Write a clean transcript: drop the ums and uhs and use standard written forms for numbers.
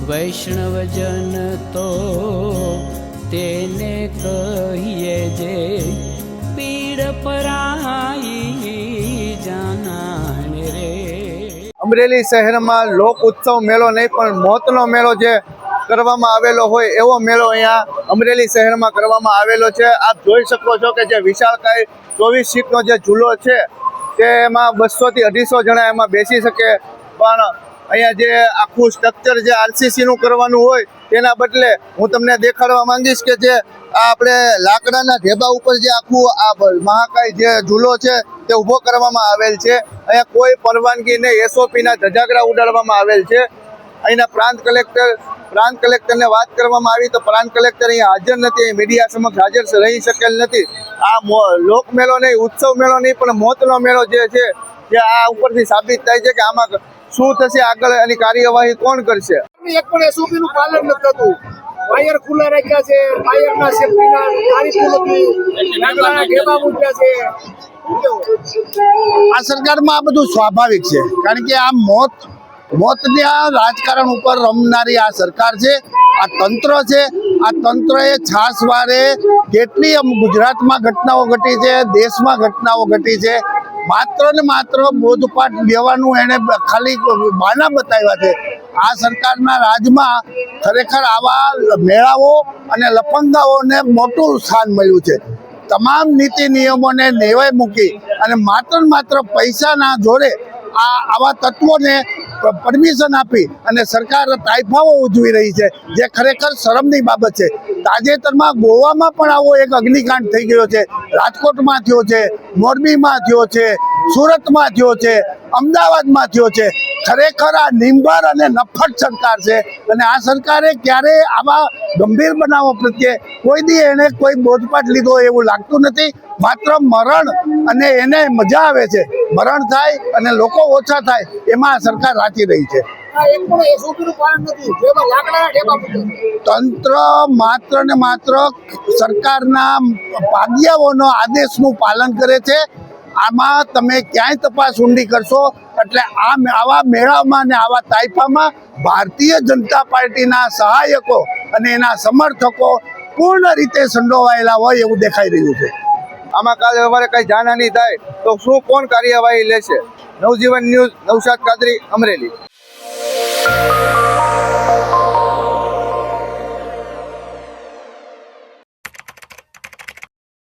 વૈષ્ણવજન તો તેને કહીએ જે પીડ પરાઈ જાનાને રે। અમરેલી શહેરમાં લોક ઉત્સવ મેળો નહીં પણ મોતનો મેળો જે કરવામાં આવેલો હોય એવો મેળો અહીંયા અમરેલી શહેરમાં કરવામાં આવેલો છે। આપ જોઈ શકો છો કે જે વિશાળકાય 24 સીટનો જે ઝૂલો છે તેમાં 200 થી 250 જણા એમાં બેસી શકે, પણ અહીંયા જે આખું સ્ટ્રક્ચર જે આરસીસીનું કરવાનું હોય તેના બદલે હું તમને દેખાડવા માંગીશ કે જે આપણે લાકડાના ઢેબા ઉપર જે આખું આ મહાકાય જે ઝૂલો છે તે ઊભો કરવામાં આવેલ છે। અહીંયા કોઈ પરવાનગી નહીં, એસઓપીના ધજાગરા ઉડાડવામાં આવેલ છે। અહીંના પ્રાંત કલેક્ટરને વાત કરવામાં આવી તો પ્રાંત કલેક્ટર અહીંયા હાજર નથી, મીડિયા સમક્ષ હાજર રહી શકેલ નથી। આ લોકમેળો નહીં, ઉત્સવ મેળો નહીં પણ મોતનો મેળો જે છે જે આ ઉપરથી સાબિત થાય છે કે આમાં શું થશે, આગળ એની કાર્યવાહી કોણ કરશે। એક પણ એસઓપી નું પાલન નથી થતું। વાયર ખુલ્લા રાખ્યા છે, વાયરના સેફટીના તારીખો નથી, લાકડાના ઢેબા મૂક્યા છે। આ સરકારમાં આ બધું સ્વાભાવિક છે, કારણ કે આ મોતના રાજકારણ ઉપર રમનારી આ સરકાર છે, આ તંત્ર છે। આ તંત્રએ છાસવારે કેટલી ગુજરાતમાં ઘટનાઓ ઘટી છે, દેશમાં ઘટનાઓ ઘટી છે, માત્ર ને માત્ર બોધપાઠ લેવાનું એને ખાલી બહાના બતાવ્યા છે। આ સરકારના રાજમાં ખરેખર આવા મેળાઓ અને લફંગાઓને મોટું સ્થાન મળ્યું છે। તમામ નીતિ નિયમોને નેવે મૂકી અને માત્ર પૈસાના જોડે આવા તત્વોને પરમિશન આપી અને સરકાર તાઇફાઓ ઉજવી રહી છે, જે ખરેખર શરમની બાબત છે। તાજેતરમાં ગોવામાં પણ આવો એક અગ્નિકાંડ થઈ ગયો છે, રાજકોટમાં થયો છે, મોરબીમાં થયો છે, સુરતમાં થયો છે, અમદાવાદમાં થયો છે। ખરેખર આ નિંબર અને નફ્ફટ સરકાર છે અને આ સરકારે ક્યારેય આવા ગંભીર બનાવો પ્રત્યે કોઈ દી એને કોઈ બોધપાઠ લીધો એવું લાગતું નથી। માત્ર મરણ અને એને મજા આવે છે, મરણ થાય અને લોકો ઓછા થાય એમાં આ સરકાર રાચી રહી છે। તંત્ર માત્ર ને માત્ર સરકારના પાગ્યાઓનો આદેશનું પાલન કરે છે। આમાં તમે ક્યાંય તપાસ ઊંડી કરશો એટલે આવા મેળામાં ને આવા તાઇફામાં ભારતીય જનતા પાર્ટીના સહાયકો અને એના સમર્થકો પૂર્ણ રીતે સંડોવાયેલા હોય એવું દેખાઈ રહ્યું છે। આમાં કાલે અમારે કઈ જાનહાની થાય તો શું કોણ કાર્યવાહી લેશે? નવજીવન ન્યૂઝ, નૌશાદ કાદરી, અમરેલી।